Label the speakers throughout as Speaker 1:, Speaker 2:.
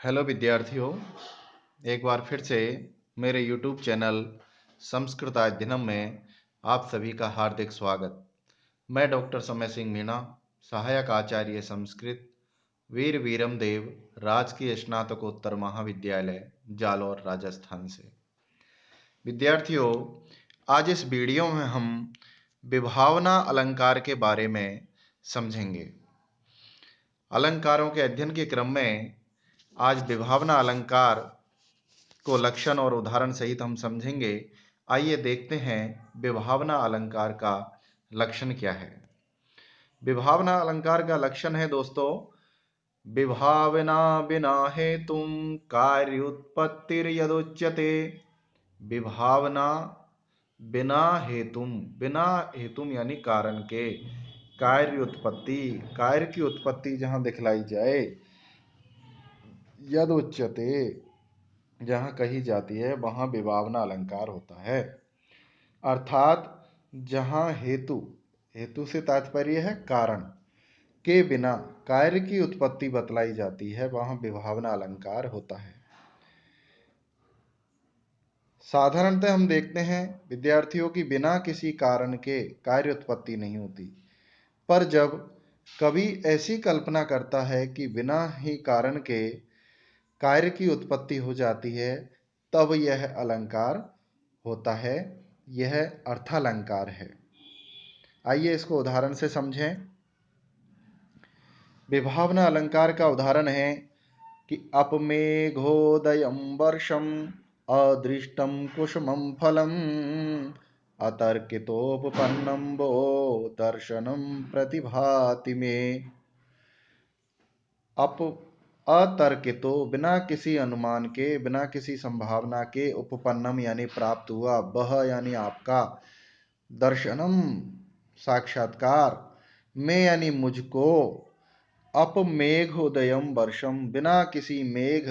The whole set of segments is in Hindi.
Speaker 1: हेलो विद्यार्थियों, एक बार फिर से मेरे YouTube चैनल संस्कृत अध्ययनम में आप सभी का हार्दिक स्वागत। मैं डॉक्टर समय सिंह मीणा, सहायक आचार्य संस्कृत, वीर वीरम देव राजकीय स्नातकोत्तर महाविद्यालय जालौर राजस्थान से। विद्यार्थियों, आज इस वीडियो में हम विभावना अलंकार के बारे में समझेंगे। अलंकारों के अध्ययन के क्रम में आज विभावना अलंकार को लक्षण और उदाहरण सहित हम समझेंगे। आइए देखते हैं विभावना अलंकार का लक्षण क्या है। विभावना अलंकार का लक्षण है दोस्तों, विभावना बिना हेतुम कार्योत्पत्तिर यदुच्यते। विभावना बिना हेतुम यानी कारण के, कार्य उत्पत्ति, कार्य की उत्पत्ति जहां दिखलाई जाए, यद उच्यते जहां कही जाती है वहां विभावना अलंकार होता है। अर्थात जहां हेतु से तात्पर्य है कारण के बिना कार्य की उत्पत्ति बतलाई जाती है वहां विभावना अलंकार होता है। साधारणतः हम देखते हैं विद्यार्थियों की बिना किसी कारण के कार्य उत्पत्ति नहीं होती, पर जब कवि ऐसी कल्पना करता है कि बिना ही कारण के कार्य की उत्पत्ति हो जाती है, तब यह अलंकार होता है, यह अर्थालंकार है। आइए इसको उदाहरण से समझें। विभावना अलंकार का उदाहरण है कि अपमेघोदयं वर्षम अदृष्टम कुसुमं फलम अतर्कितोपपन्नं वो दर्शनम प्रतिभाति में। अतर्कितो बिना किसी अनुमान के, बिना किसी संभावना के, उपपन्नम यानी प्राप्त हुआ, वह यानी आपका, दर्शनम साक्षात्कार, में यानी मुझको, अपमेघोदयम वर्षम बिना किसी मेघ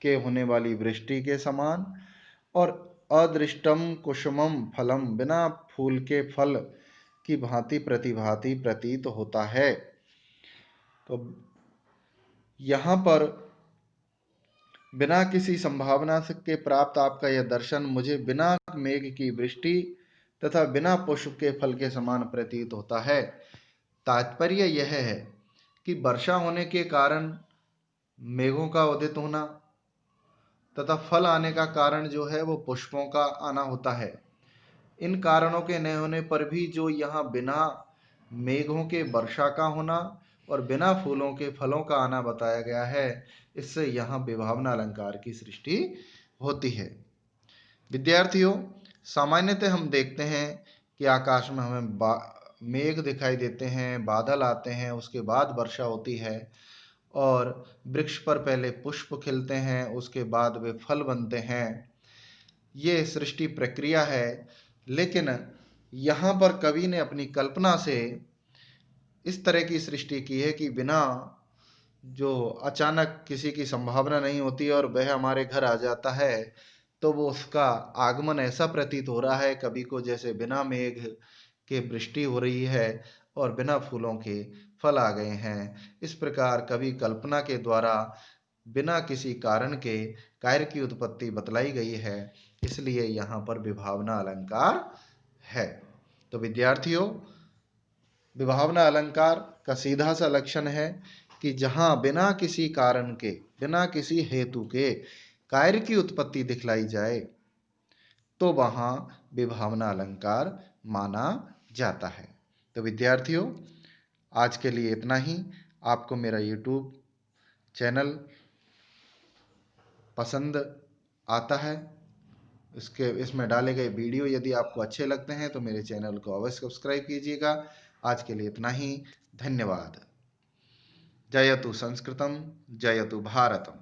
Speaker 1: के होने वाली वृष्टि के समान, और अदृष्टम कुसुमम फलम बिना फूल के फल की भांति प्रतिभाति प्रतीत होता है। तो यहाँ पर बिना किसी संभावना के प्राप्त आपका यह दर्शन मुझे बिना मेघ की वृष्टि तथा बिना पुष्प के फल के समान प्रतीत होता है। तात्पर्य यह है कि वर्षा होने के कारण मेघों का उदित होना तथा फल आने का कारण जो है वो पुष्पों का आना होता है। इन कारणों के न होने पर भी जो यहाँ बिना मेघों के वर्षा का होना और बिना फूलों के फलों का आना बताया गया है, इससे यहाँ विभावना अलंकार की सृष्टि होती है। विद्यार्थियों, सामान्यतः हम देखते हैं कि आकाश में हमें मेघ दिखाई देते हैं, बादल आते हैं, उसके बाद वर्षा होती है और वृक्ष पर पहले पुष्प खिलते हैं, उसके बाद वे फल बनते हैं। ये सृष्टि प्रक्रिया है। लेकिन यहाँ पर कवि ने अपनी कल्पना से इस तरह की सृष्टि की है कि बिना, जो अचानक किसी की संभावना नहीं होती और वह हमारे घर आ जाता है, तो वो उसका आगमन ऐसा प्रतीत हो रहा है कवि को जैसे बिना मेघ के वृष्टि हो रही है और बिना फूलों के फल आ गए हैं। इस प्रकार कवि कल्पना के द्वारा बिना किसी कारण के कार्य की उत्पत्ति बतलाई गई है, इसलिए यहाँ पर विभावना अलंकार है। तो विद्यार्थियों, विभावना अलंकार का सीधा सा लक्षण है कि जहाँ बिना किसी कारण के, बिना किसी हेतु के कार्य की उत्पत्ति दिखलाई जाए, तो वहाँ विभावना अलंकार माना जाता है। तो विद्यार्थियों, आज के लिए इतना ही। आपको मेरा YouTube चैनल पसंद आता है, इसमें डाले गए वीडियो यदि आपको अच्छे लगते हैं तो मेरे चैनल को अवश्य सब्सक्राइब कीजिएगा। आज के लिए इतना ही। धन्यवाद। जयतु संस्कृतम, जयतु भारतम।